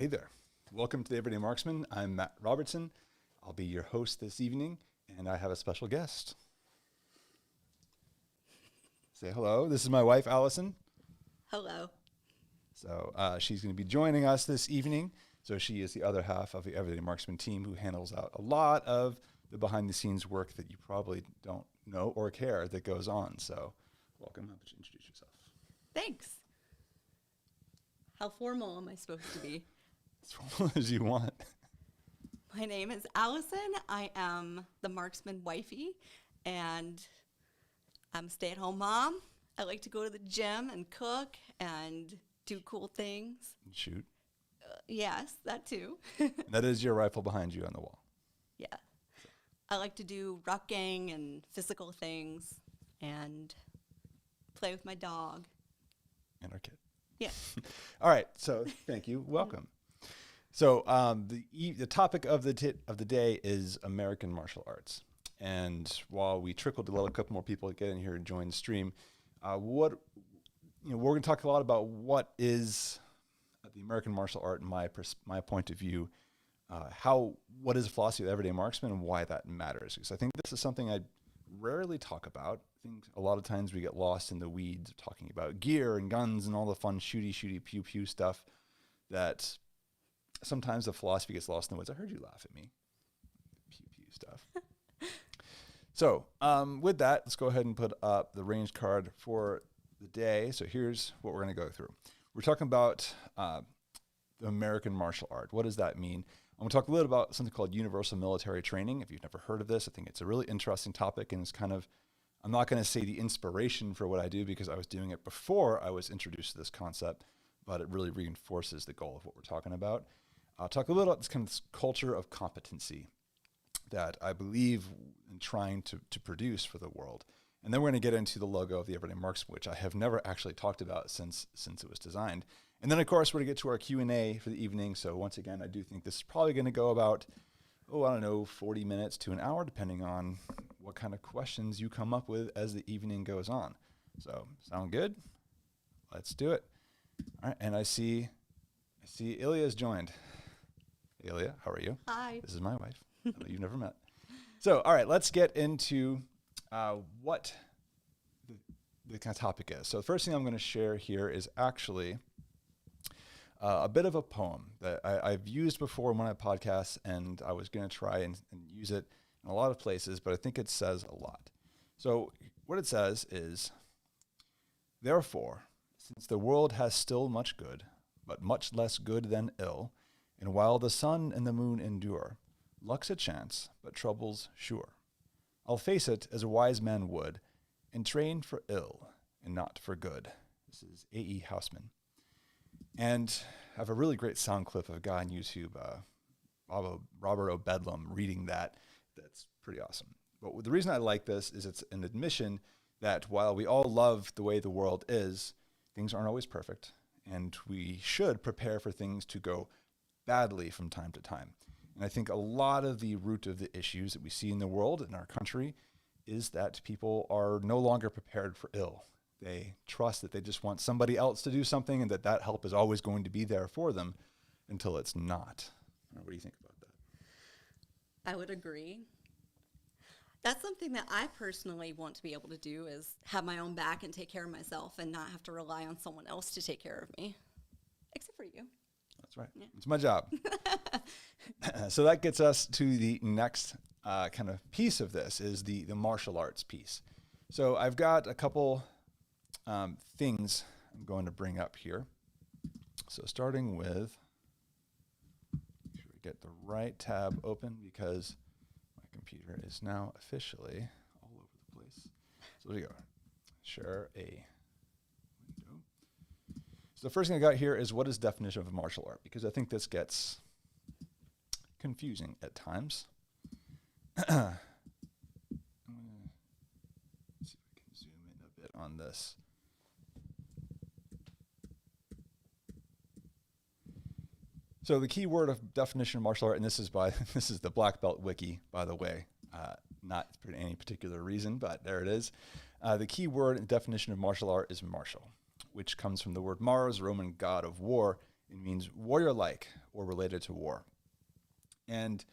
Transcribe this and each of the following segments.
Hey there. Welcome to the Everyday Marksman. I'm Matt Robertson. I'll be your host this evening, and I have a special guest. Say hello. This is my wife, Allison. Hello. So she's going to be joining us this evening. So she is the other half of the Everyday Marksman team who handles out a lot of the behind-the-scenes work that you probably don't know or care that goes on. So welcome. How about you introduce yourself? Thanks. How formal am I supposed to be? As formal as you want. My name is Allison. I am the marksman wifey, and I'm a stay-at-home mom. I like to go to the gym and cook and do cool things. Shoot. Yes, that too. That is your rifle behind you on the wall. Yeah. I like to do rucking and physical things and play with my dog. And our kid. Yeah. All right. So thank you. Welcome. So the topic of the day is American martial arts. And while we trickled to let a couple more people get in here and join the stream, we're going to talk a lot about what is the American martial art in my point of view, what is the philosophy of the everyday marksman and why that matters. Because I think this is something I rarely talk about. I think a lot of times we get lost in the weeds of talking about gear and guns and all the fun shooty, pew stuff that sometimes the philosophy gets lost in the woods. I heard you laugh at me. Pew stuff. So with that, let's go ahead and put up the range card for the day. So here's what we're going to go through. We're talking about the American martial art. What does that mean? I'm going to talk a little about something called universal military training. If you've never heard of this, I think it's a really interesting topic, and it's kind of, I'm not going to say the inspiration for what I do because I was doing it before I was introduced to this concept, but it really reinforces the goal of what we're talking about. I'll talk a little about this kind of culture of competency that I believe in trying to produce for the world. And then we're going to get into the logo of the Everyday Marksman, which I have never actually talked about since it was designed. And then, of course, we're going to get to our Q&A for the evening. So once again, I do think this is probably going to go about, 40 minutes to an hour, depending on what kind of questions you come up with as the evening goes on. So sound good? Let's do it. All right, and I see Ilya's joined. Ilya, how are you? Hi. This is my wife. You've never met. So, all right, let's get into what the kind of topic is. So the first thing I'm going to share here is actually a bit of a poem that I've used before in one of my podcasts, and I was going to try and use it in a lot of places, but I think it says a lot. So what it says is, "Therefore, since the world has still much good, but much less good than ill, and while the sun and the moon endure, luck's a chance, but trouble's sure. I'll face it as a wise man would, and train for ill and not for good." This is A.E. Housman. And I have a really great sound clip of a guy on YouTube, Robert O'Bedlam, reading that. That's pretty awesome. But the reason I like this is it's an admission that while we all love the way the world is, things aren't always perfect, and we should prepare for things to go badly from time to time. And I think a lot of the root of the issues that we see in the world, in our country, is that people are no longer prepared for ill. They trust that they just want somebody else to do something and that help is always going to be there for them until it's not. What do you think about that? I would agree. That's something that I personally want to be able to do, is have my own back and take care of myself and not have to rely on someone else to take care of me. Except for you. That's right. Yeah. It's my job. So that gets us to the next kind of piece of this, is the martial arts piece. So I've got a couple things I'm going to bring up here. So starting with, make sure we get the right tab open because my computer is now officially all over the place. So there we go. Share a window. So the first thing I got here is, what is definition of a martial art? Because I think this gets confusing at times. I'm going to see if I can zoom in a bit on this. So the key word of definition of martial art, and this is the Black Belt Wiki, by the way, not for any particular reason, but there it is. The key word and definition of martial art is martial, which comes from the word Mars, Roman god of war, It means warrior-like or related to war. And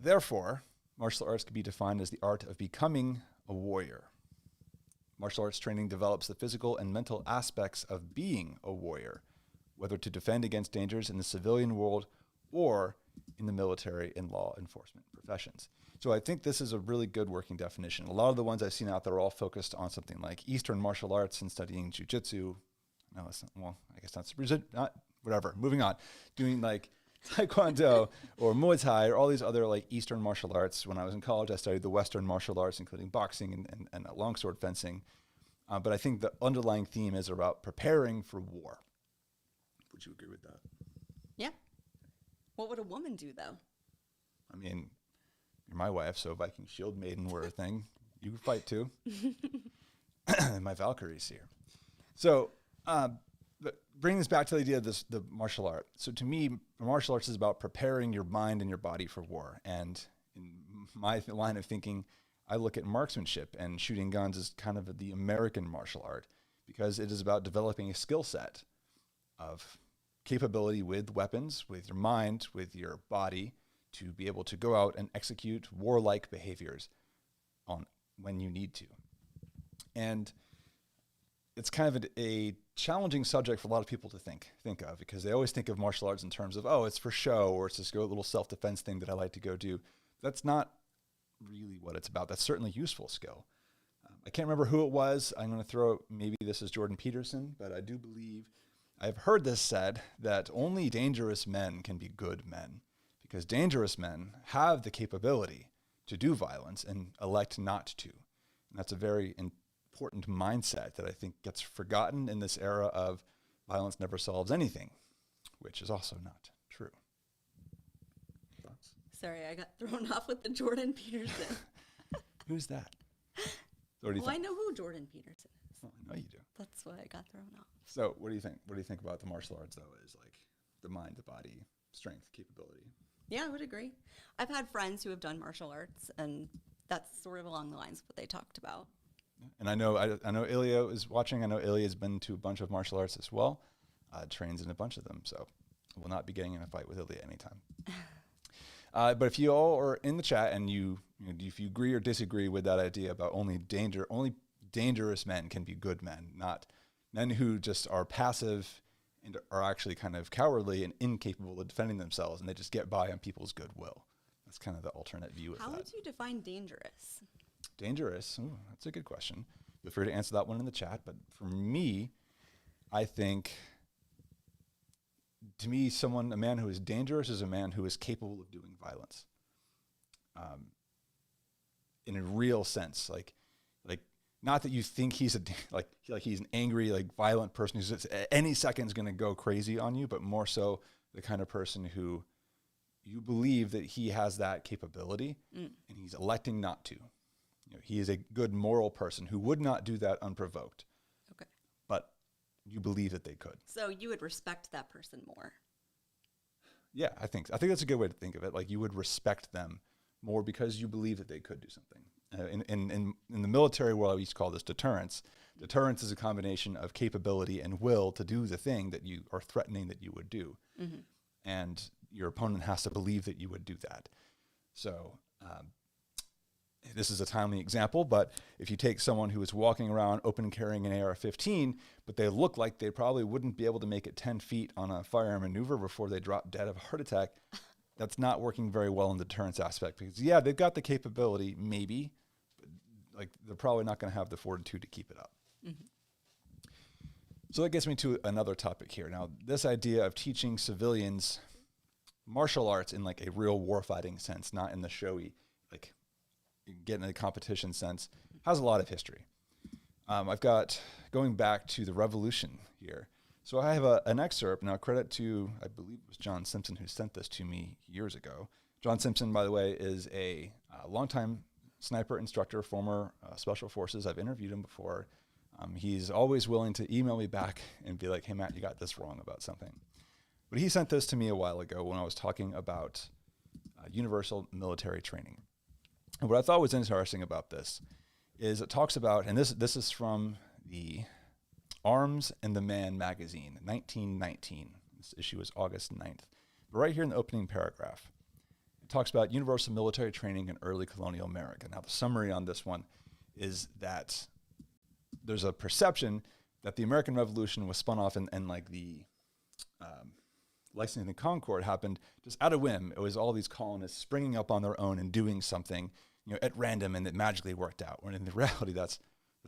therefore, martial arts can be defined as the art of becoming a warrior. Martial arts training develops the physical and mental aspects of being a warrior, whether to defend against dangers in the civilian world or in the military and law enforcement professions. So I think this is a really good working definition. A lot of the ones I've seen out there are all focused on something like Eastern martial arts and studying jiu-jitsu. No, it's not, well, I guess not whatever. Moving on. Doing like Taekwondo or Muay Thai or all these other like Eastern martial arts. When I was in college, I studied the Western martial arts, including boxing and longsword fencing. But I think the underlying theme is about preparing for war. Would you agree with that? Yeah. What would a woman do, though? I mean, you're my wife, so Viking shield maiden were a thing. You could fight too. My Valkyries here. So, bring this back to the idea of the martial art. So to me, martial arts is about preparing your mind and your body for war. And in my line of thinking, I look at marksmanship and shooting guns as kind of the American martial art, because it is about developing a skill set of capability with weapons, with your mind, with your body, to be able to go out and execute warlike behaviors on when you need to. And it's kind of a challenging subject for a lot of people to think of, because they always think of martial arts in terms of, oh, it's for show, or it's just a little self-defense thing that I like to go do. That's not really what it's about. That's certainly a useful skill. I can't remember who it was. I'm going to throw, maybe this is Jordan Peterson, but I do believe, I've heard this said, that only dangerous men can be good men, because dangerous men have the capability to do violence and elect not to. And that's a very important mindset that I think gets forgotten in this era of violence never solves anything, which is also not true. Thoughts? Sorry, I got thrown off with the Jordan Peterson. Who's that? I know who Jordan Peterson is. Oh, I know you do. That's why I got thrown off. So what do you think? What do you think about the martial arts, though, is like the mind, the body, strength, capability? Yeah, I would agree. I've had friends who have done martial arts, and that's sort of along the lines of what they talked about. And I know Ilya is watching. I know Ilya's been to a bunch of martial arts as well, trains in a bunch of them. So I will not be getting in a fight with Ilya anytime. But if you all are in the chat and if you agree or disagree with that idea about only dangerous men can be good men, not men who just are passive and are actually kind of cowardly and incapable of defending themselves, and they just get by on people's goodwill. That's kind of the alternate view of that. How would you define dangerous? Dangerous? Ooh, that's a good question. Feel free to answer that one in the chat. But for me, I think, to me, a man who is dangerous is a man who is capable of doing violence. In a real sense, like not that you think he's he's an angry, violent person who's at any second is going to go crazy on you, but more so the kind of person who you believe that he has that capability and he's electing not to. He is a good moral person who would not do that unprovoked. Okay. But you believe that they could. So you would respect that person more. Yeah, I think that's a good way to think of it. Like, you would respect them more because you believe that they could do something. In the military world, we used to call this deterrence. Deterrence is a combination of capability and will to do the thing that you are threatening that you would do. Mm-hmm. And your opponent has to believe that you would do that. So this is a timely example, but if you take someone who is walking around open carrying an AR-15, but they look like they probably wouldn't be able to make it 10 feet on a firearm maneuver before they drop dead of a heart attack, that's not working very well in the deterrence aspect, because yeah, they've got the capability, maybe, but they're probably not going to have the fortitude to keep it up. Mm-hmm. So that gets me to another topic here. Now, this idea of teaching civilians martial arts in a real warfighting sense, not in the showy, getting in the competition sense, has a lot of history. I've got, going back to the Revolution here. So I have an excerpt. Now, credit to, I believe it was John Simpson who sent this to me years ago. John Simpson, by the way, is a longtime sniper instructor, former Special Forces. I've interviewed him before. He's always willing to email me back and be like, hey, Matt, you got this wrong about something. But he sent this to me a while ago when I was talking about universal military training. And what I thought was interesting about this is it talks about, and this is from the Arms and the Man magazine, 1919. This issue is August 9th. But right here in the opening paragraph, it talks about universal military training in early colonial America. Now, the summary on this one is that there's a perception that the American Revolution was spun off and like the Lexington Concord happened just out of whim. It was all these colonists springing up on their own and doing something, at random, and it magically worked out. When in the reality, that's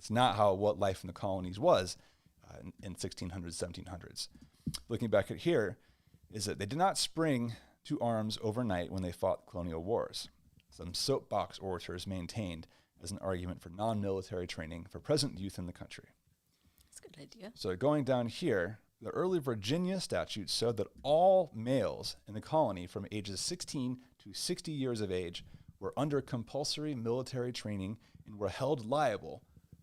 not how what life in the colonies was in 1600s, 1700s. Looking back at here, is that they did not spring to arms overnight when they fought colonial wars. Some soapbox orators maintained as an argument for non-military training for present youth in the country. That's a good idea. So going down here, the early Virginia statutes showed that all males in the colony from ages 16 to 60 years of age were under compulsory military training and were held liable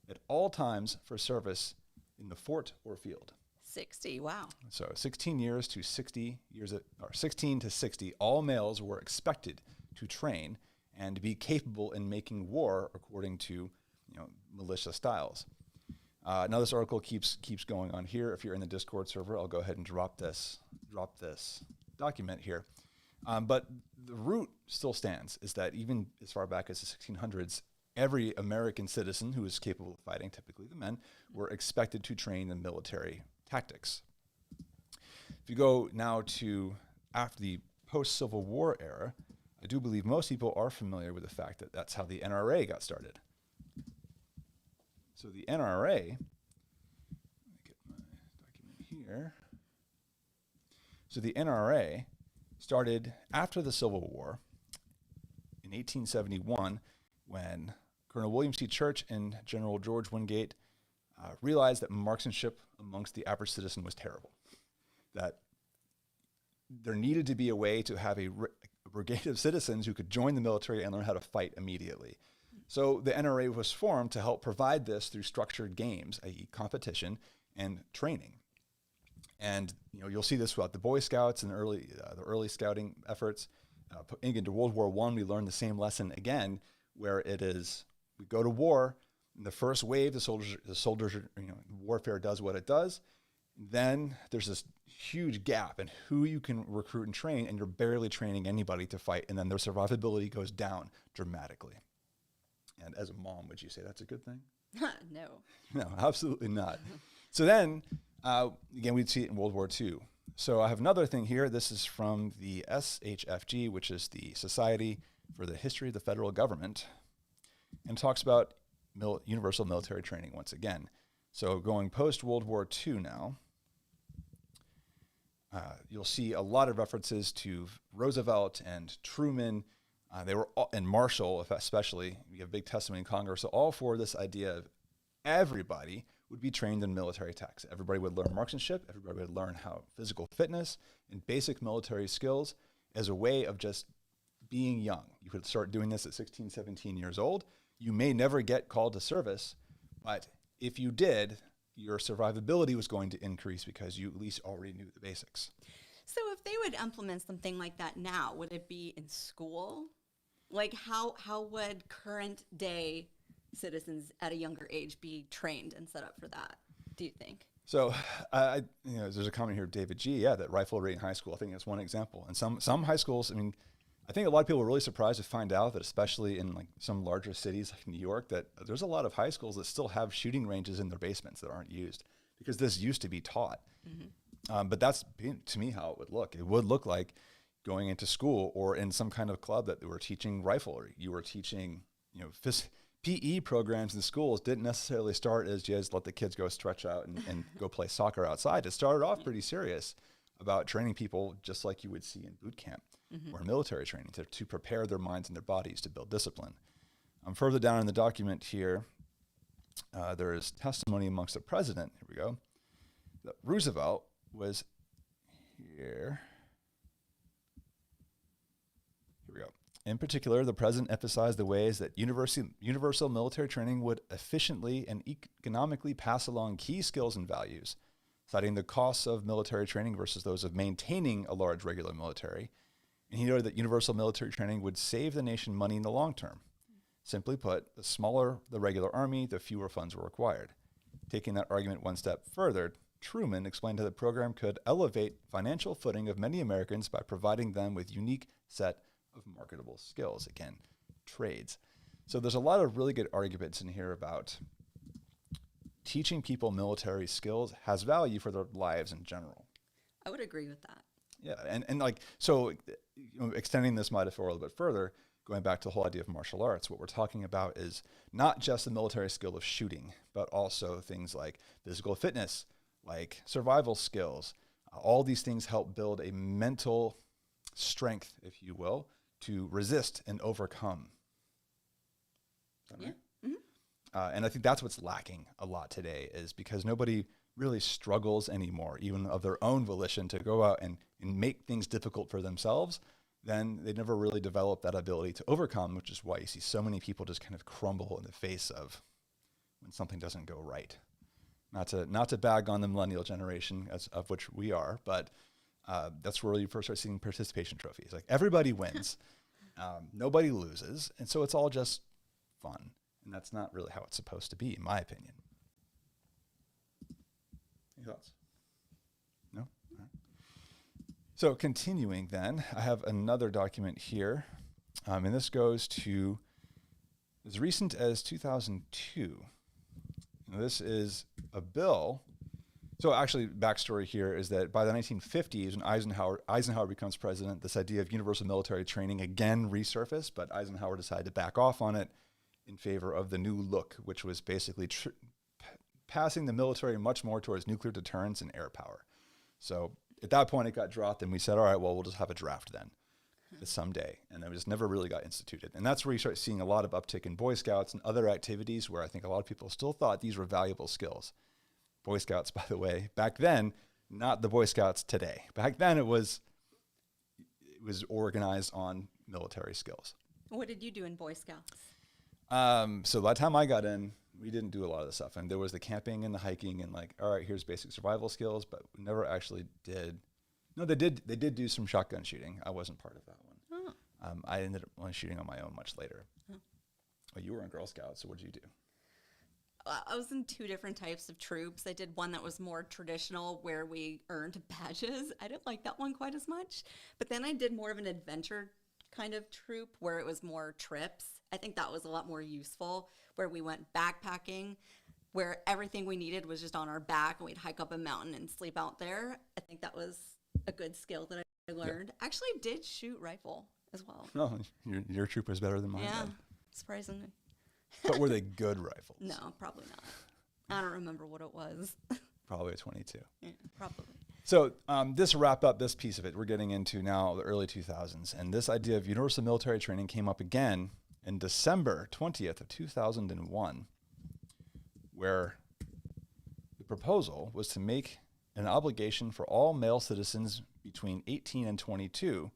at all times for service in the fort or field. 60, wow. So 16 years to 60 years, or 16 to 60, all males were expected to train and be capable in making war according to, militia styles. Now this article keeps going on here. If you're in the Discord server, I'll go ahead and drop this document here. But the root still stands, is that even as far back as the 1600s, every American citizen who was capable of fighting, typically the men, were expected to train in military tactics. If you go now to after the post-Civil War era, I do believe most people are familiar with the fact that that's how the NRA got started. So the NRA, let me get my document here. So the NRA started after the Civil War in 1871 when Colonel William C. Church and General George Wingate realized that marksmanship amongst the average citizen was terrible, that there needed to be a way to have a brigade of citizens who could join the military and learn how to fight immediately. So the NRA was formed to help provide this through structured games, i.e. competition and training. And you'll see this throughout the Boy Scouts and the early scouting efforts. Into World War I, we learned the same lesson again, where it is we go to war. In the first wave, the soldiers, warfare does what it does. Then there's this huge gap in who you can recruit and train, and you're barely training anybody to fight. And then their survivability goes down dramatically. And as a mom, would you say that's a good thing? No. No, absolutely not. So then, again, we'd see it in World War II. So I have another thing here. This is from the SHFG, which is the Society for the History of the Federal Government, and talks about universal military training once again. So going post-World War II now, you'll see a lot of references to Roosevelt and Truman. They were all, and Marshall, especially. We have big testimony in Congress. So all for this idea of everybody would be trained in military tactics. Everybody would learn marksmanship. Everybody would learn how physical fitness and basic military skills as a way of just being young. You could start doing this at 16, 17 years old. You may never get called to service, but if you did, your survivability was going to increase because you at least already knew the basics. So if they would implement something like that now, would it be in school? Like how would current day citizens at a younger age be trained and set up for that, do you think? So there's a comment here, David G. Yeah, that riflery in high school, I think that's one example. And some high schools, I think a lot of people are really surprised to find out that, especially in like some larger cities like New York, that there's a lot of high schools that still have shooting ranges in their basements that aren't used because this used to be taught. Mm-hmm. But that's, to me, how it would look. It would look like going into school or in some kind of club that they were teaching riflery. You were teaching, PE programs in schools didn't necessarily start as just let the kids go stretch out and go play soccer outside. It started off pretty serious about training people just like you would see in boot camp. Mm-hmm. or military training to prepare their minds and their bodies to build discipline. Further down in the document here, there is testimony amongst the president. Here we go. That Roosevelt was here. Here we go. In particular, the president emphasized the ways that universal military training would efficiently and economically pass along key skills and values, citing the costs of military training versus those of maintaining a large regular military. And he noted that universal military training would save the nation money in the long term. Simply put, the smaller the regular army, the fewer funds were required. Taking that argument one step further, Truman explained how the program could elevate financial footing of many Americans by providing them with unique set of marketable skills. Again, trades. So there's a lot of really good arguments in here about teaching people military skills has value for their lives in general. I would agree with that. Yeah, and like, so extending this metaphor a little bit further, going back to the whole idea of martial arts, what we're talking about is not just the military skill of shooting, but also things like physical fitness, like survival skills. All these things help build a mental strength, if you will, to resist and overcome. Is that right? Mm-hmm. And I think that's what's lacking a lot today, is because nobody really struggles anymore, even of their own volition, to go out and make things difficult for themselves. Then they never really develop that ability to overcome, which is why you see so many people just kind of crumble in the face of when something doesn't go right. Not to bag on the millennial generation, of which we are, but that's where you first start seeing participation trophies. Like, everybody wins, nobody loses, and so it's all just fun. And that's not really how it's supposed to be, in my opinion. Any thoughts? No? All right. So continuing then, I have another document here, and this goes to as recent as 2002. Now, this is a bill. So actually, backstory here is that by the 1950s, when Eisenhower becomes president, this idea of universal military training again resurfaced, but Eisenhower decided to back off on it in favor of the new look, which was basically passing the military much more towards nuclear deterrence and air power. So at that point, it got dropped, and we said, all right, well, we'll just have a draft then someday. And it just never really got instituted. And that's where you start seeing a lot of uptick in Boy Scouts and other activities where I think a lot of people still thought these were valuable skills. Boy Scouts, by the way, back then, not the Boy Scouts today. Back then, it was organized on military skills. What did you do in Boy Scouts? So by the time I got in, we didn't do a lot of this stuff. And there was the camping and the hiking and like, all right, here's basic survival skills, but we never actually did. No, they did do some shotgun shooting. I wasn't part of that one. Oh. I ended up only shooting on my own much later. Oh. Well, you were in Girl Scouts, so what did you do? I was in two different types of troops. I did one that was more traditional where we earned badges. I didn't like that one quite as much. But then I did more of an adventure kind of troop where it was more trips. I think that was a lot more useful, where we went backpacking, where everything we needed was just on our back, and we'd hike up a mountain and sleep out there. I think that was a good skill that I learned. Yeah. Actually did shoot rifle as well. Oh, your troop was better than mine. Yeah, then. Surprisingly. But were they good rifles? No, probably not. I don't remember what it was. Probably a 22. Yeah, probably. So this wrap up this piece of it. We're getting into now the early 2000s. And this idea of universal military training came up again in December 20th of 2001, where the proposal was to make an obligation for all male citizens between 18 and 22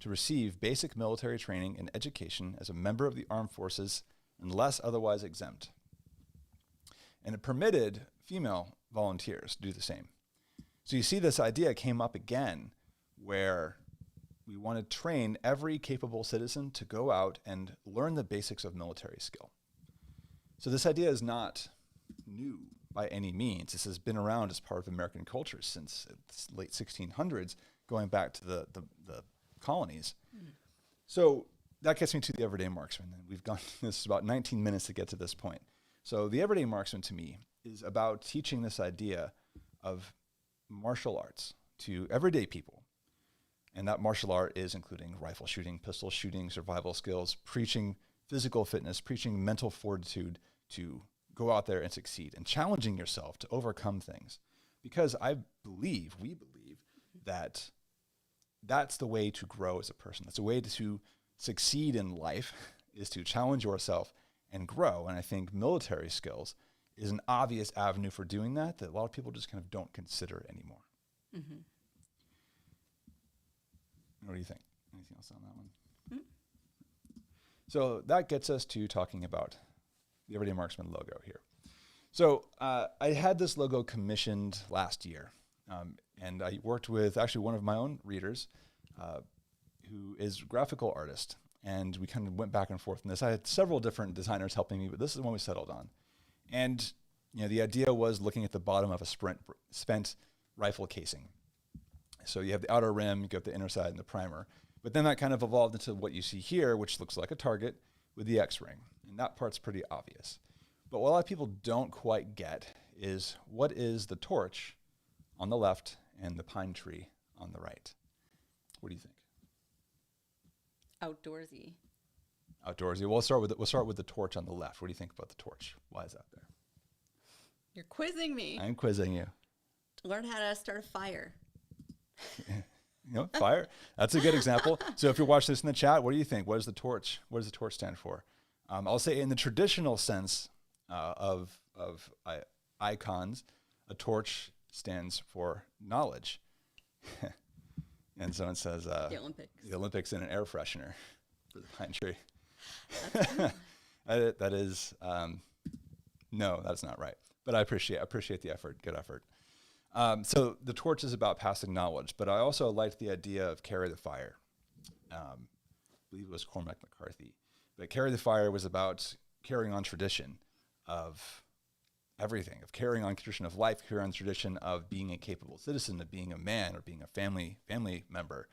to receive basic military training and education as a member of the armed forces unless otherwise exempt. And it permitted female volunteers to do the same. So you see this idea came up again where we want to train every capable citizen to go out and learn the basics of military skill. So this idea is not new by any means. This has been around as part of American culture since the late 1600s, going back to the colonies. Mm. So that gets me to the Everyday Marksman. And we've gone, this is about 19 minutes to get to this point. So the Everyday Marksman to me is about teaching this idea of martial arts to everyday people. And that martial art is including rifle shooting, pistol shooting, survival skills, preaching physical fitness, preaching mental fortitude to go out there and succeed, and challenging yourself to overcome things. Because we believe that that's the way to grow as a person. That's a way to succeed in life, is to challenge yourself and grow. And I think military skills is an obvious avenue for doing that a lot of people just kind of don't consider anymore. Mm-hmm. What do you think? Anything else on that one? Mm-hmm. So that gets us to talking about the Everyday Marksman logo here. So I had this logo commissioned last year, and I worked with actually one of my own readers who is a graphical artist, and we kind of went back and forth in this. I had several different designers helping me, but this is the one we settled on. And the idea was looking at the bottom of a spent rifle casing. So you have the outer rim, you got the inner side and the primer. But then that kind of evolved into what you see here, which looks like a target with the X-ring. And that part's pretty obvious. But what a lot of people don't quite get is what is the torch on the left and the pine tree on the right? What do you think? Outdoorsy. Outdoorsy. We'll start with the torch on the left. What do you think about the torch? Why is that there? You're quizzing me. I'm quizzing you. Learn how to start a fire. Fire. That's a good example. So if you're watching this in the chat, what do you think? What is the torch? What does the torch stand for? I'll say in the traditional sense of icons, a torch stands for knowledge. And someone says The Olympics. The Olympics and an air freshener for the pine tree. That's that is no, that's not right. But I appreciate the effort. Good effort. So the torch is about passing knowledge, but I also liked the idea of carry the fire. I believe it was Cormac McCarthy. But carry the fire was about carrying on tradition of everything, of carrying on tradition of life, carrying on tradition of being a capable citizen, of being a man or being a family member.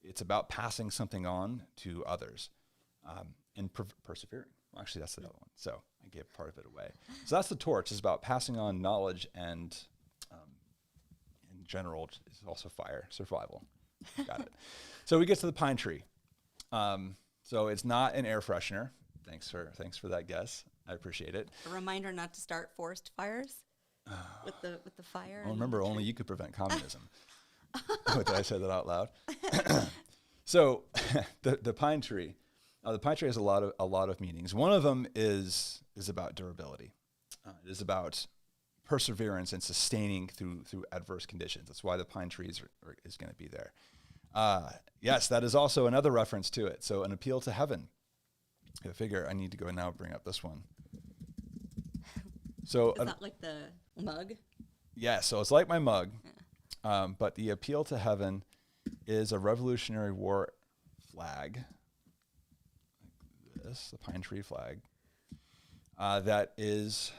It's about passing something on to others and persevering. Well, actually, that's the other one. So I gave part of it away. So that's the torch. It's about passing on knowledge and in general, it's also fire, survival. Got it. So we get to the pine tree. So it's not an air freshener. Thanks for that guess. I appreciate it. a reminder not to start forest fires with the fire. Well, remember, only you could prevent communism. Did I say that out loud? So the pine tree. The pine tree has a lot of meanings. One of them is about durability. It is about perseverance and sustaining through adverse conditions. That's why the pine tree is going to be there. Yes, that is also another reference to it. So an appeal to heaven. I figure I need to go now bring up this one. So Is that like the mug? Yeah, so it's like my mug, but the appeal to heaven is a Revolutionary War flag, like this, the pine tree flag, that is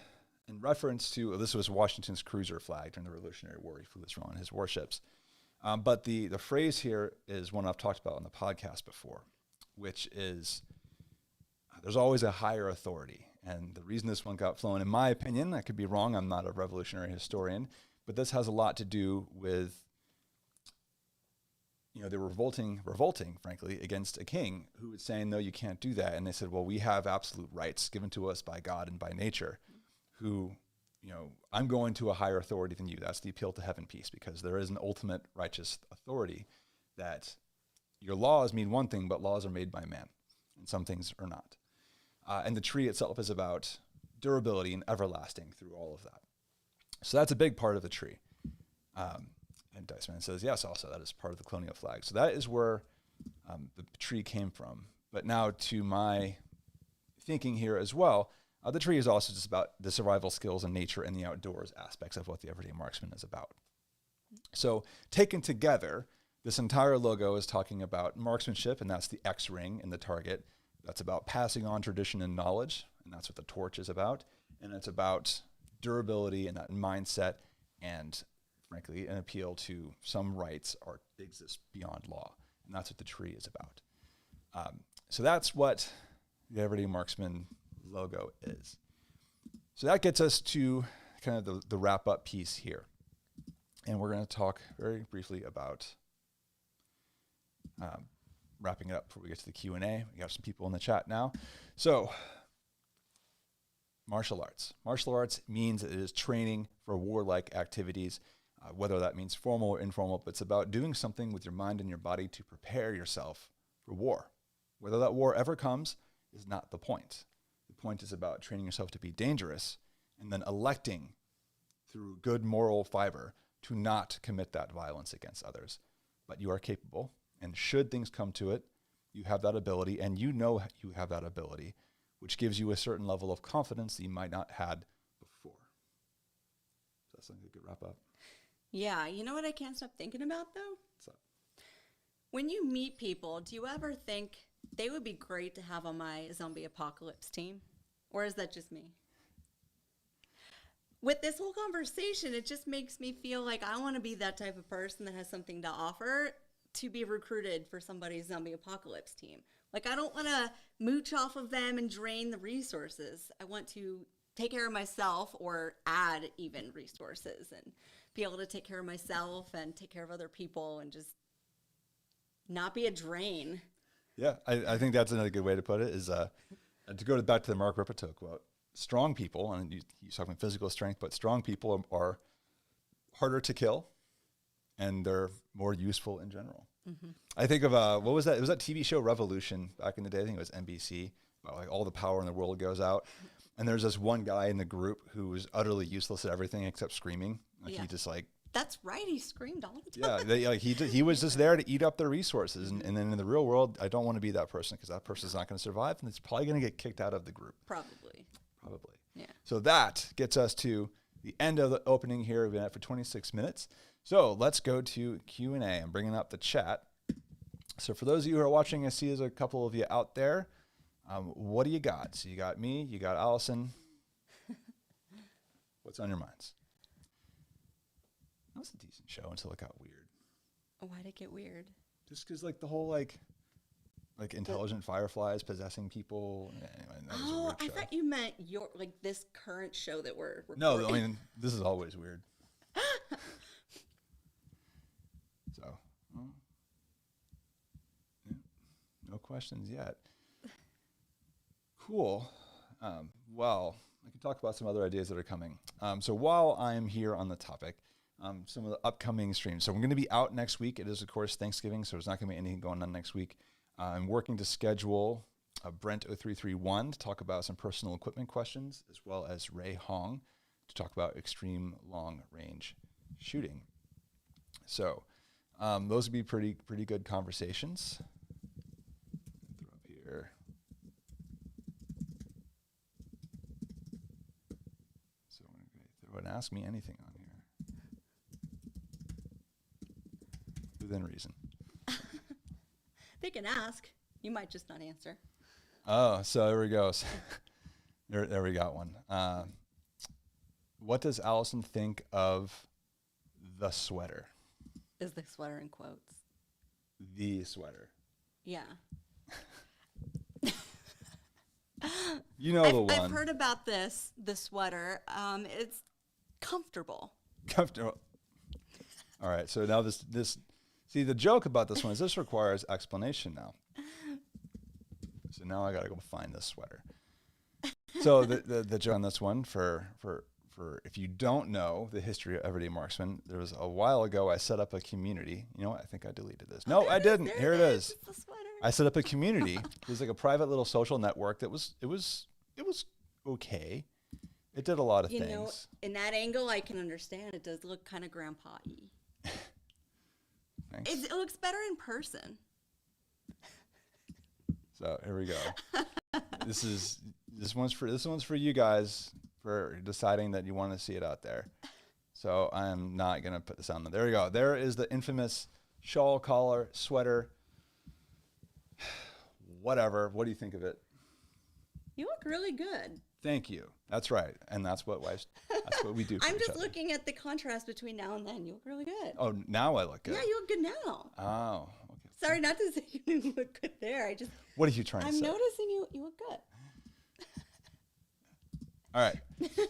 in reference to, this was Washington's cruiser flag during the Revolutionary War. He flew this around his warships. But the phrase here is one I've talked about on the podcast before, which is there's always a higher authority. And the reason this one got flown, in my opinion, I could be wrong, I'm not a revolutionary historian, but this has a lot to do with, they were revolting, frankly, against a king who was saying, no, you can't do that. And they said, well, we have absolute rights given to us by God and by nature, who, I'm going to a higher authority than you. That's the appeal to heaven piece, because there is an ultimate righteous authority that your laws mean one thing, but laws are made by man, and some things are not. And the tree itself is about durability and everlasting through all of that. So that's a big part of the tree. And Diceman says, yes, also that is part of the Colonial flag. So that is where the tree came from. But now to my thinking here as well, the tree is also just about the survival skills and nature and the outdoors aspects of what the Everyday Marksman is about. So taken together, this entire logo is talking about marksmanship, and that's the X ring in the target. That's about passing on tradition and knowledge, and that's what the torch is about. And it's about durability and that mindset and, frankly, an appeal to some rights exist beyond law. And that's what the tree is about. So that's what the Everyday Marksman logo is. So that gets us to kind of the wrap-up piece here. And we're going to talk very briefly about wrapping it up before we get to the Q&A. We have some people in the chat now. So, martial arts. Martial arts means it is training for warlike activities, whether that means formal or informal, but it's about doing something with your mind and your body to prepare yourself for war. Whether that war ever comes is not the point. The point is about training yourself to be dangerous and then electing through good moral fiber to not commit that violence against others. But you are capable. And should things come to it, you have that ability, and you know you have that ability, which gives you a certain level of confidence that you might not had before. So that's something we could wrap up. Yeah, you know what I can't stop thinking about, though? What's up? When you meet people, do you ever think they would be great to have on my zombie apocalypse team? Or is that just me? with this whole conversation, it just makes me feel like I want to be that type of person that has something to offer to be recruited for somebody's zombie apocalypse team. Like, I don't want to mooch off of them and drain the resources. I want to take care of myself or add even resources and be able to take care of myself and take care of other people and just not be a drain. Yeah, I think that's another good way to put it is to go back to the Mark Rippertoe quote. Strong people, and you talking physical strength, but strong people are harder to kill and they're more useful in general. Mm-hmm. I think of, what was that? It was that TV show Revolution back in the day. I think it was NBC. Like all the power in the world goes out. And there's this one guy in the group who was utterly useless at everything except screaming. Like he just like. That's right. He screamed all the time. Yeah, he was just there to eat up their resources. And then in the real world, I don't want to be that person because that person's not going to survive and it's probably going to get kicked out of the group. Probably. Yeah. So that gets us to the end of the opening here. We've been at for 26 minutes. So let's go to Q&A. I'm bringing up the chat. So for those of you who are watching, I see there's a couple of you out there. What do you got? So you got me, you got Allison. What's on your minds? That was a decent show until it got weird. Why'd it get weird? Just because like the whole like intelligent fireflies possessing people. Anyway, that was a weird show. I thought you meant this current show that we're recording. No, I mean, this is always weird. So, yeah, no questions yet. Cool. Well, I can talk about some other ideas that are coming. So while I am here on the topic, some of the upcoming streams. So we're going to be out next week. It is, of course, Thanksgiving, so there's not going to be anything going on next week. I'm working to schedule Brent 0331 to talk about some personal equipment questions, as well as Ray Hong to talk about extreme long range shooting. So those would be pretty good conversations. Throw up here. So I'm going to throw and ask me anything on here within reason. They can ask. You might just not answer. Oh, so there we go. there we got one. What does Allison think of the sweater? Is the sweater in quotes? The sweater. Yeah. You know the one. I've heard about the sweater. It's comfortable. Comfortable. All right, so now this see, the joke about this one is this requires explanation now. So now I got to go find this sweater. So the joke on this one for if you don't know the history of Everyday Marksman, there was a while ago I set up a community. You know what? I think I deleted this. No, I didn't. Here it is. It's the sweater. I set up a community. It was like a private little social network that was okay. It did a lot of things. Know, in that angle, I can understand. It does look kind of grandpa-y. Thanks. It looks better in person. So here we go. This one's for you guys for deciding that you want to see it out there. So I'm not gonna put this on there. There we go. There is the infamous shawl collar sweater. Whatever. What do you think of it? You look really good. Thank you. That's right. And that's what we do. I'm just looking at the contrast between now and then. You look really good. Oh, now I look good. Yeah, you look good now. Oh, okay. Sorry, not to say you didn't look good there. What are you trying to say? I'm noticing you look good. All right.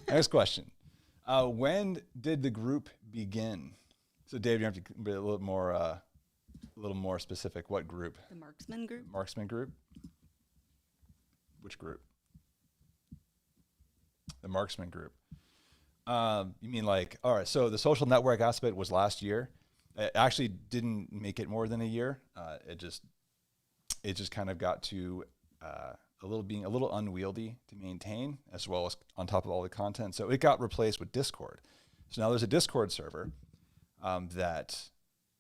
Next question. When did the group begin? So, Dave, you have to be a little more specific. What group? The Marksman group. Marksman group. Which group? The Marksman group. You mean like, all right, so the social network aspect was last year. It actually didn't make it more than a year. It just kind of got to being a little unwieldy to maintain, as well as on top of all the content. So it got replaced with Discord. So now there's a Discord server that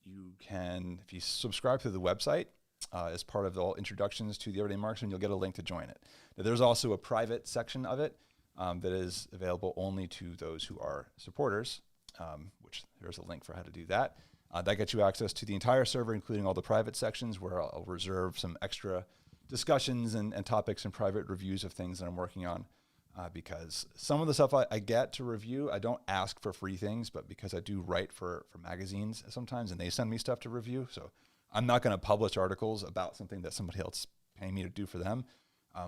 you can, if you subscribe to the website, as part of the introductions to the Everyday Marksman, you'll get a link to join it. Now, there's also a private section of it that is available only to those who are supporters, which there's a link for how to do that. That gets you access to the entire server, including all the private sections where I'll reserve some extra discussions and topics and private reviews of things that I'm working on. because some of the stuff I get to review, I don't ask for free things, but because I do write for magazines sometimes and they send me stuff to review. So I'm not going to publish articles about something that somebody else is paying me to do for them.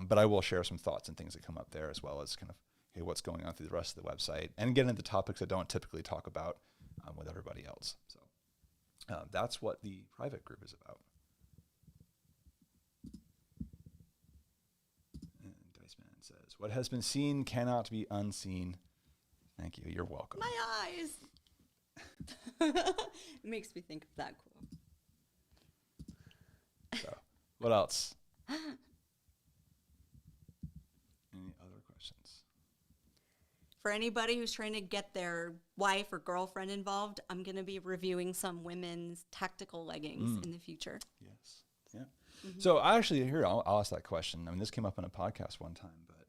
But I will share some thoughts and things that come up there, as well as kind of, hey, what's going on through the rest of the website, and get into topics I don't typically talk about with everybody else. So that's what the private group is about. And Dice Man says, what has been seen cannot be unseen. Thank you. You're welcome. My eyes. It makes me think of that quote. So, what else? Any other questions? For anybody who's trying to get their wife or girlfriend involved, I'm going to be reviewing some women's tactical leggings in the future. Yes. Yeah. Mm-hmm. So I'll ask that question. I mean, this came up on a podcast one time, but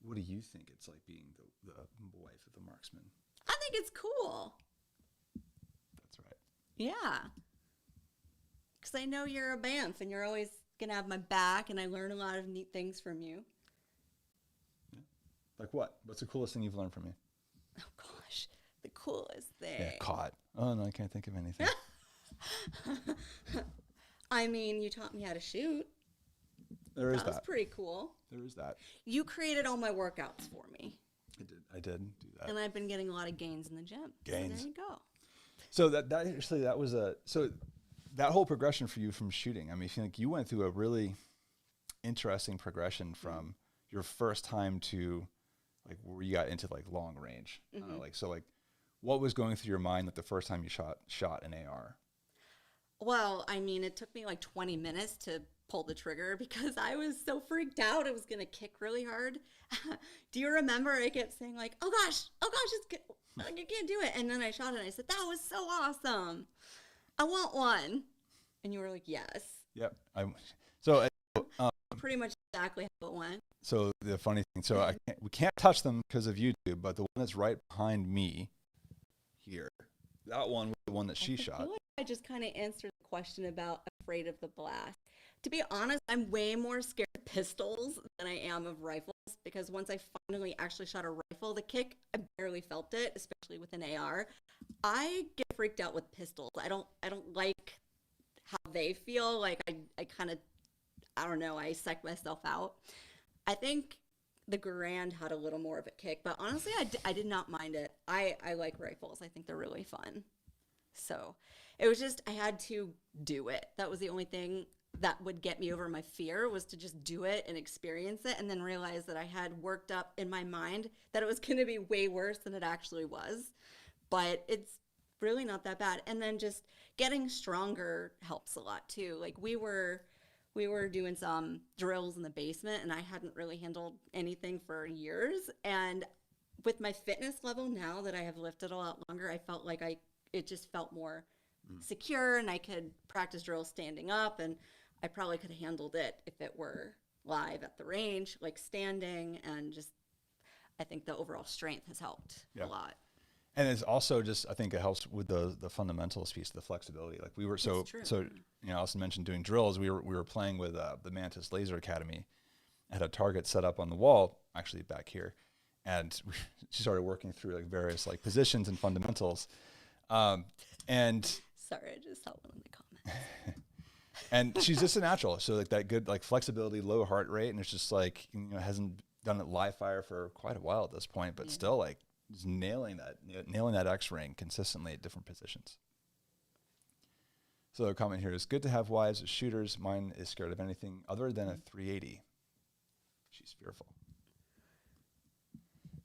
what do you think it's like being the wife of the marksman? I think it's cool. That's right. Yeah. Because I know you're a BAMF and you're always going to have my back, and I learn a lot of neat things from you. Yeah. Like what? What's the coolest thing you've learned from me? Oh, gosh. The coolest thing. Yeah, caught. Oh, no, I can't think of anything. I mean, you taught me how to shoot. There is that. That was pretty cool. There is that. You created all my workouts for me. I did do that. And I've been getting a lot of gains in the gym. Gains. So there you go. So that was that whole progression for you from shooting. I mean, I feel like you went through a really interesting progression from your first time to like where you got into like long range. What was going through your mind like the first time you shot an AR? Well, I mean, it took me like 20 minutes to pull the trigger because I was so freaked out. It was going to kick really hard. Do you remember I kept saying like, oh gosh, it's good. Like, I can't do it. And then I shot it and I said, that was so awesome. I want one. And you were like, yes. Yep. Pretty much exactly how it went. So the funny thing, we can't touch them because of YouTube, but the one that's right behind me here, that one was the one that she shot. I feel like I just kind of answered the question about afraid of the blast. To be honest, I'm way more scared of pistols than I am of rifles, because once I finally actually shot a rifle, the kick, I barely felt it, especially with an AR. I get freaked out with pistols. I don't like how they feel. Like I kind of, I don't know, I psych myself out. I think the Garand had a little more of a kick, but honestly, I did not mind it. I like rifles. I think they're really fun. So it was just, I had to do it. That was the only thing that would get me over my fear, was to just do it and experience it, and then realize that I had worked up in my mind that it was going to be way worse than it actually was. But it's really not that bad. And then just getting stronger helps a lot too. Like we were doing some drills in the basement, and I hadn't really handled anything for years. And with my fitness level now that I have lifted a lot longer, I felt like it just felt more secure, and I could practice drills standing up, and I probably could have handled it if it were live at the range, like standing, and just, I think the overall strength has helped a lot. And it's also just, I think it helps with the fundamentals piece, the flexibility. Like we were, Allison mentioned doing drills. We were playing with the Mantis Laser Academy. I had a target set up on the wall, actually back here, and she started working through like various like positions and fundamentals. And sorry, I just saw one in the comments. And she's just a natural, so like that good like flexibility, low heart rate, and it's just like hasn't done it live fire for quite a while at this point, but still like just nailing that X-ring consistently at different positions. So the comment here is, good to have wives as shooters. Mine is scared of anything other than a 380. She's fearful.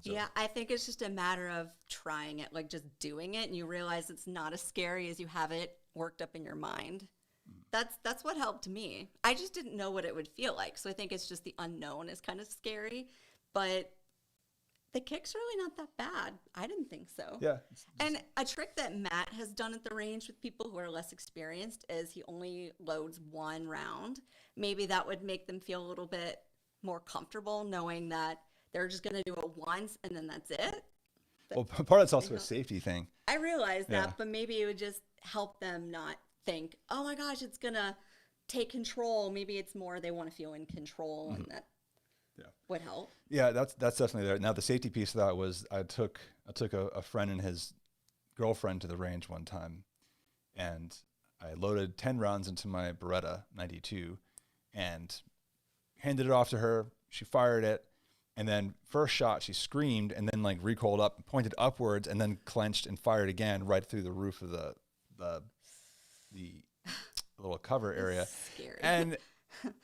So. Yeah, I think it's just a matter of trying it, like just doing it, and you realize it's not as scary as you have it worked up in your mind. That's what helped me. I just didn't know what it would feel like, so I think it's just the unknown is kind of scary, but the kick's really not that bad. I didn't think so. Yeah. And a trick that Matt has done at the range with people who are less experienced is he only loads one round. Maybe that would make them feel a little bit more comfortable knowing that they're just going to do it once and then that's it. Well, part of it's also a safety thing. I realize that, but maybe it would just help them not think, oh my gosh, it's going to take control. Maybe it's more they want to feel in control and that would help. Yeah, that's definitely there. Now the safety piece of that was I took a friend and his girlfriend to the range one time, and I loaded 10 rounds into my Beretta 92 and handed it off to her. She fired it, and then first shot she screamed and then like recoiled up, pointed upwards, and then clenched and fired again right through the roof of the little cover area. Scary.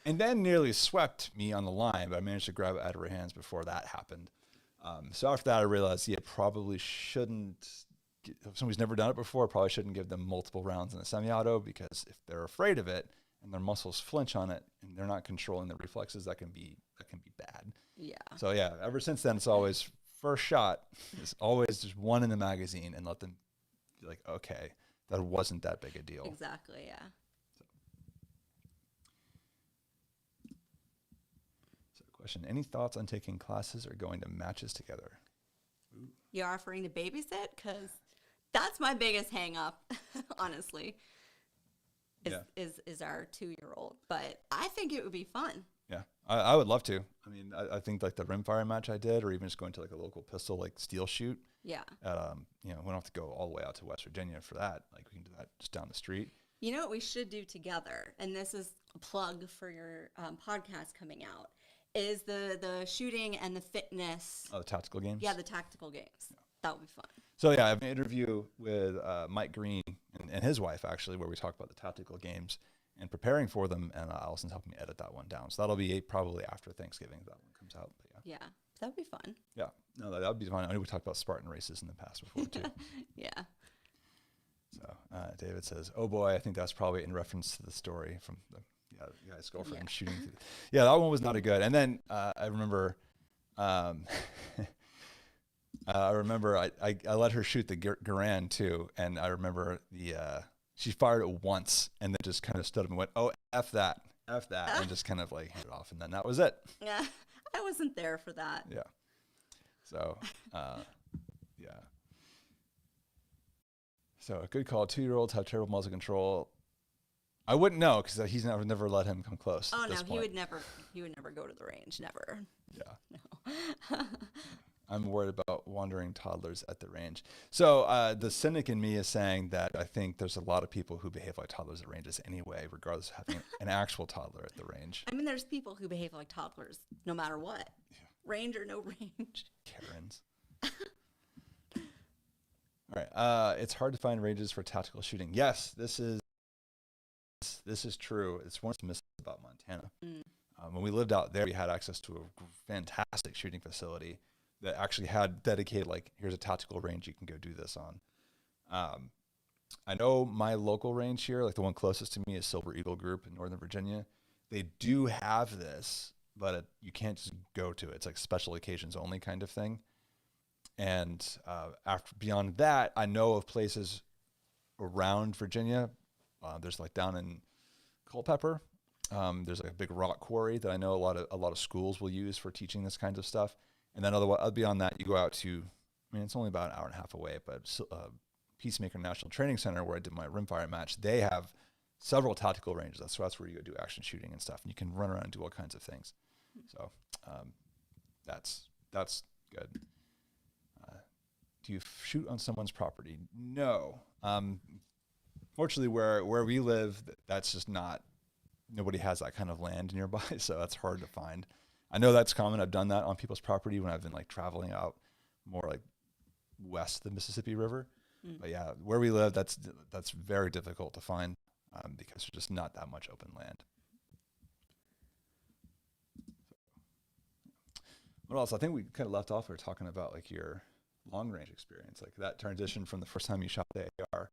And then nearly swept me on the line, but I managed to grab it out of her hands before that happened. So after that, I realized, probably shouldn't. If somebody's never done it before, probably shouldn't give them multiple rounds in a semi-auto, because if they're afraid of it and their muscles flinch on it and they're not controlling their reflexes, that can be bad. Yeah. So yeah, ever since then, it's always first shot is always just one in the magazine, and let them be like, okay, that wasn't that big a deal. Exactly. Yeah. So question: any thoughts on taking classes or going to matches together? You're offering to babysit? Because that's my biggest hang up, honestly, is our 2-year-old. But I think it would be fun. Yeah, I would love to. I mean, I think like the rimfire match I did, or even just going to like a local pistol like steel shoot. Yeah. We don't have to go all the way out to West Virginia for that. Like we can do that just down the street. You know what we should do together, and this is a plug for your podcast coming out, is the shooting and the fitness. Oh, the tactical games? Yeah, the tactical games. Yeah. That would be fun. So yeah, I have an interview with Mike Green and his wife, actually, where we talk about the tactical games and preparing for them, and Allison's helping me edit that one down. So that'll be probably after Thanksgiving that one comes out. But yeah, that would be fun. Yeah, no, that would be fun. I know we talked about Spartan races in the past before too. Yeah. So David says, "Oh boy, I think that's probably in reference to the story from the guy's girlfriend shooting." Yeah, that one was not a good. And then I remember, I let her shoot the Garand too, and I remember she fired it once and then just kind of stood up and went, "Oh, F that," and just kind of like handed it off, and then that was it. Yeah, I wasn't there for that. Yeah. So, yeah. So a good call. 2-year-olds have terrible muzzle control. I wouldn't know, because he's never let him come close. Oh no, he would never go to the range. Never. Yeah. No. I'm worried about wandering toddlers at the range. So the cynic in me is saying that I think there's a lot of people who behave like toddlers at ranges anyway, regardless of having an actual toddler at the range. I mean, there's people who behave like toddlers no matter what, range or no range. Karens. All right. It's hard to find ranges for tactical shooting. Yes, this is true. It's one miss about Montana. When we lived out there, we had access to a fantastic shooting facility that actually had dedicated, like, here's a tactical range you can go do this on. I know my local range here, like the one closest to me, is Silver Eagle Group in Northern Virginia. They do have this, but you can't just go to it. It's like special occasions only kind of thing. And beyond that, I know of places around Virginia. There's like down in Culpeper. There's like a big rock quarry that I know a lot of schools will use for teaching this kind of stuff. And then beyond that, you go out to, I mean, it's only about an hour and a half away, but Peacemaker National Training Center, where I did my rimfire match, they have several tactical ranges. That's where you go do action shooting and stuff, and you can run around and do all kinds of things. So that's good. Do you shoot on someone's property? No. Fortunately, where we live, that's just nobody has that kind of land nearby, so that's hard to find. I know that's common. I've done that on people's property when I've been like traveling out more like west of the Mississippi River. But yeah, where we live, that's very difficult to find because there's just not that much open land. What else? I think we kind of left off. We were talking about like your long range experience, like that transition from the first time you shot the AR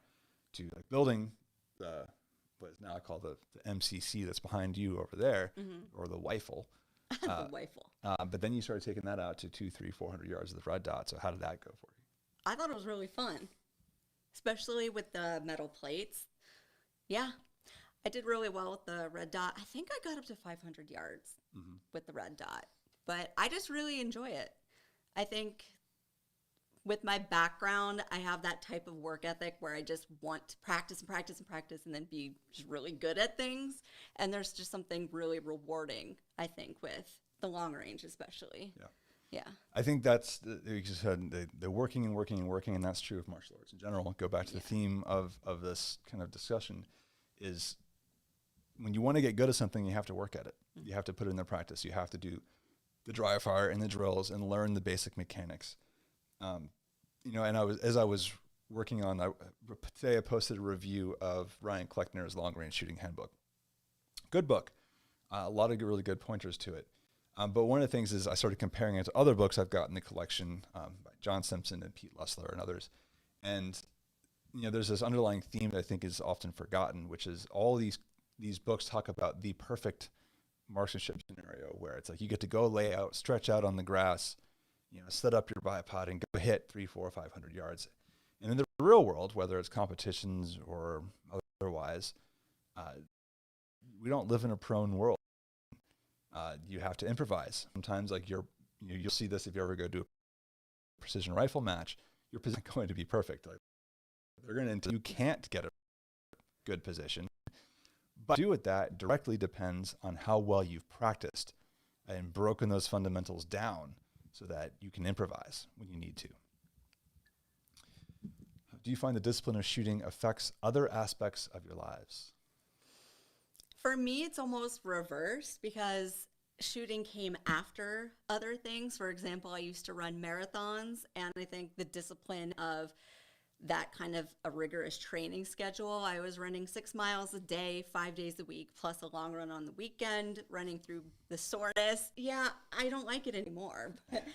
to like building what is now called the MCC that's behind you over there, or the rifle. The rifle. But then you started taking that out to 200, 300, 400 yards of the red dot. So how did that go for you? I thought it was really fun, especially with the metal plates. Yeah, I did really well with the red dot. I think I got up to 500 yards with the red dot, but I just really enjoy it. I think with my background, I have that type of work ethic where I just want to practice and practice and practice and then be just really good at things. And there's just something really rewarding, I think, with the long range especially. Yeah. Yeah. I think that's, you just said, they're working and working and working, and that's true of martial arts in general. Go back to the theme of this kind of discussion is when you want to get good at something, you have to work at it. You have to put it in the practice. You have to do the dry fire and the drills and learn the basic mechanics. You know, and as I was working on, today I posted a review of Ryan Kleckner's Long Range Shooting Handbook. Good book. A lot of really good pointers to it. But one of the things is I started comparing it to other books I've got in the collection by John Simpson and Pete Lessler and others. And, you know, there's this underlying theme that I think is often forgotten, which is all these books talk about the perfect marksmanship scenario where it's like you get to go lay out, stretch out on the grass, you know, set up your bipod and go hit 300, 400, 500 yards. And in the real world, whether it's competitions or otherwise, we don't live in a prone world. You have to improvise. Sometimes, like you'll see this if you ever go do a precision rifle match. Your position is going to be perfect. Like you can't get a good position, but to do with that directly depends on how well you've practiced and broken those fundamentals down so that you can improvise when you need to. Do you find the discipline of shooting affects other aspects of your lives? For me, it's almost reverse because shooting came after other things. For example, I used to run marathons, and I think the discipline of that kind of a rigorous training schedule. I was running 6 miles a day, 5 days a week, plus a long run on the weekend, running through the soreness. Yeah, I don't like it anymore, but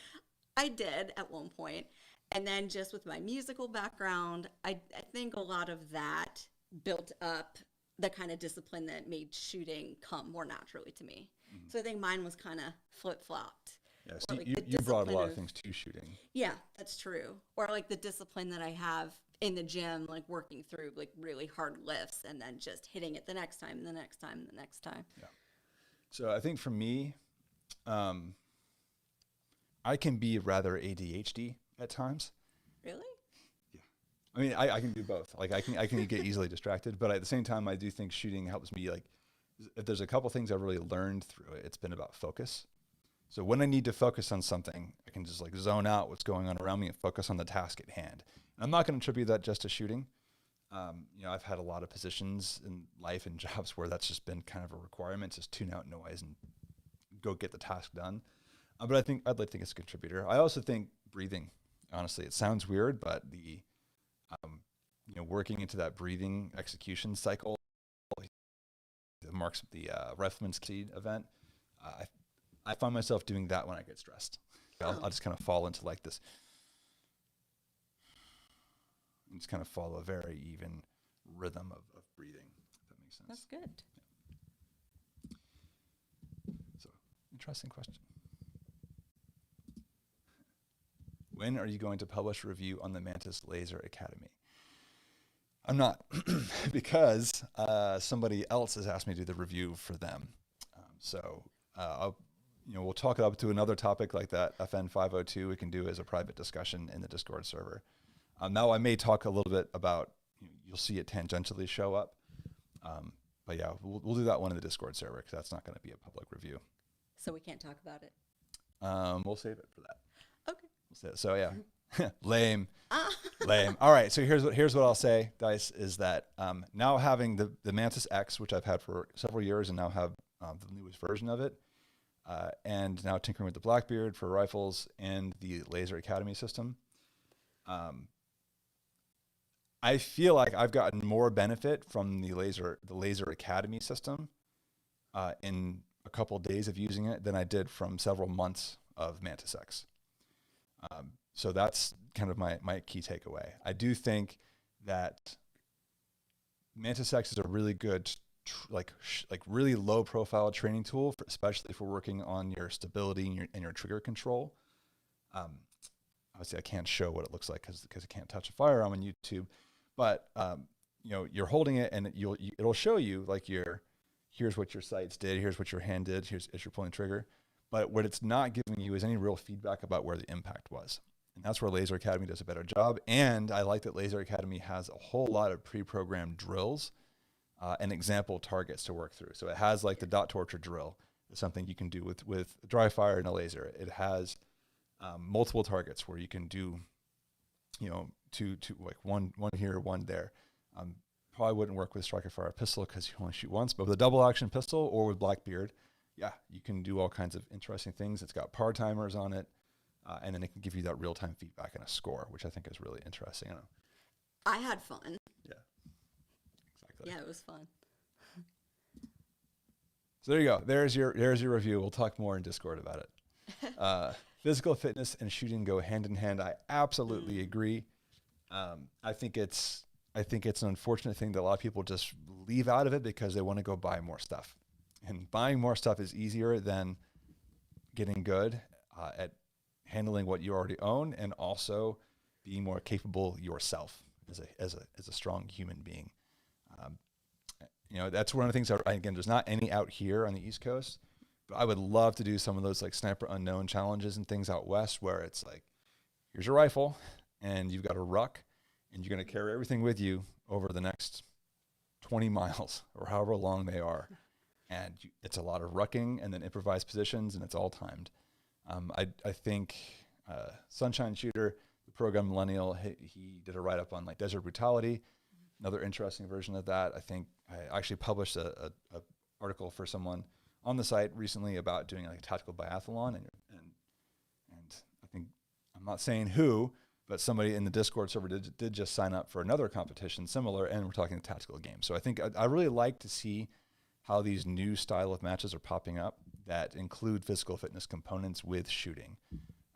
I did at one point. And then just with my musical background, I think a lot of that built up the kind of discipline that made shooting come more naturally to me. Mm-hmm. So I think mine was kind of flip-flopped. Yeah, so like you brought a lot of things to shooting. Yeah, that's true. Or like the discipline that I have in the gym, like working through like really hard lifts and then just hitting it the next time and the next time and the next time. Yeah. So I think for me, I can be rather ADHD at times. Really? I mean, I can do both. Like I can get easily distracted, but at the same time, I do think shooting helps me. Like, if there's a couple things I've really learned through it, it's been about focus. So when I need to focus on something, I can just like zone out what's going on around me and focus on the task at hand. And I'm not going to attribute that just to shooting. You know, I've had a lot of positions in life and jobs where that's just been kind of a requirement, just tune out noise and go get the task done. But I'd like to think it's a contributor. I also think breathing. Honestly, it sounds weird, but you know, working into that breathing execution cycle, the Rifleman's Seed event, I find myself doing that when I get stressed. I'll just kind of fall into like this, and just kind of follow a very even rhythm of breathing, if that makes sense. That's good. Yeah. So, interesting question. When are you going to publish a review on the Mantis Laser Academy? I'm not, because somebody else has asked me to do the review for them. We'll talk it up to another topic like that FN 502 we can do as a private discussion in the Discord server. Now I may talk a little bit about, you'll see it tangentially show up. But yeah, we'll do that one in the Discord server because that's not going to be a public review. So we can't talk about it? We'll save it for that. Okay. So yeah, lame. All right, so here's what I'll say, Dice, is that now having the Mantis X, which I've had for several years, and now have the newest version of it, and now tinkering with the Blackbeard for rifles and the Laser Academy system, I feel like I've gotten more benefit from the Laser Academy system in a couple of days of using it than I did from several months of Mantis X. So that's kind of my key takeaway. I do think that Mantis X is a really good, really low profile training tool, especially if we're working on your stability and your trigger control. Obviously I can't show what it looks like because I can't touch a firearm on YouTube, but you're holding it and it'll show you like here's what your sights did, here's what your hand did, here's as you're pulling the trigger. But what it's not giving you is any real feedback about where the impact was. And that's where Laser Academy does a better job. And I like that Laser Academy has a whole lot of pre-programmed drills and example targets to work through. So it has like the dot torture drill. something you can do with dry fire and a laser. It has multiple targets where you can do, two like one here, one there. Probably wouldn't work with striker fire pistol because you only shoot once, but with a double action pistol or with Blackbeard, yeah, you can do all kinds of interesting things. It's got par timers on it, and then it can give you that real-time feedback and a score, which I think is really interesting. I had fun. Yeah, exactly. Yeah, it was fun. So there you go. There's your review. We'll talk more in Discord about it. Physical fitness and shooting go hand in hand. I absolutely agree. I think it's an unfortunate thing that a lot of people just leave out of it because they want to go buy more stuff. And buying more stuff is easier than getting good at handling what you already own, and also being more capable yourself as a strong human being. That's one of the things that, again, there's not any out here on the East Coast, but I would love to do some of those like Sniper Unknown challenges and things out west where it's like, here's your rifle and you've got a ruck and you're going to carry everything with you over the next 20 miles or however long they are. And it's a lot of rucking and then improvised positions, and it's all timed. I think Sunshine Shooter, the program Millennial, he did a write-up on like Desert Brutality, another interesting version of that. I think I actually published a article for someone on the site recently about doing like a tactical biathlon, and I think, I'm not saying who, but somebody in the Discord server did just sign up for another competition similar, and we're talking a tactical game. So I think I really like to see how these new style of matches are popping up that include physical fitness components with shooting.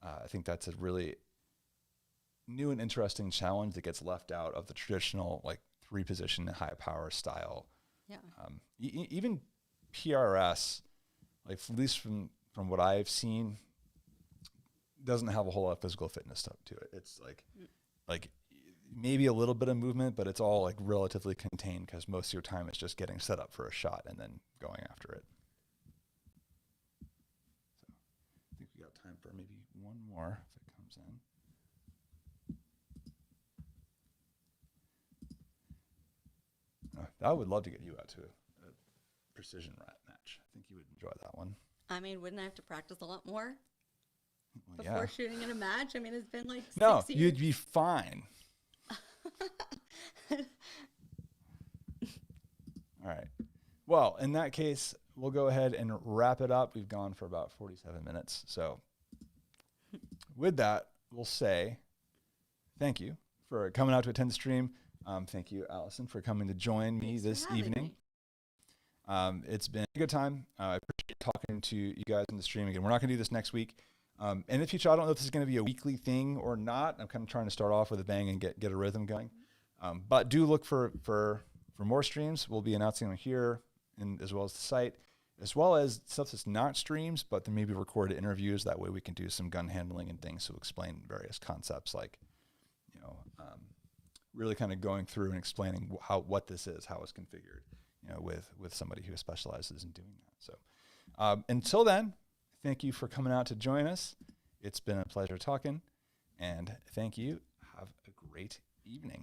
I think that's a really new and interesting challenge that gets left out of the traditional like 3-position high power style. Yeah. Even PRS, like at least from what I've seen, doesn't have a whole lot of physical fitness stuff to it. It's like maybe a little bit of movement, but it's all like relatively contained because most of your time is just getting set up for a shot and then going after it. So I think we got time for maybe one more if it comes in. I would love to get you out to a precision rat match. I think you would enjoy that one. I mean, wouldn't I have to practice a lot more Well, before yeah. shooting in a match? I mean, it's been like 6 No, years. you'd be fine. All right. Well, in that case, we'll go ahead and wrap it up. We've gone for about 47 minutes. So with that, we'll say thank you for coming out to attend the stream. Thank you, Allison, for coming to join me this evening. It's been a good time. I appreciate talking to you guys in the stream. Again, we're not going to do this next week. In the future, I don't know if this is going to be a weekly thing or not. I'm kind of trying to start off with a bang and get a rhythm going. But do look for more streams. We'll be announcing them here, and as well as the site, as well as stuff that's not streams, but there may be recorded interviews. That way we can do some gun handling and things to explain various concepts, like, really kind of going through and explaining what this is, how it's configured, with somebody who specializes in doing that. So until then, thank you for coming out to join us. It's been a pleasure talking, and thank you. Have a great evening.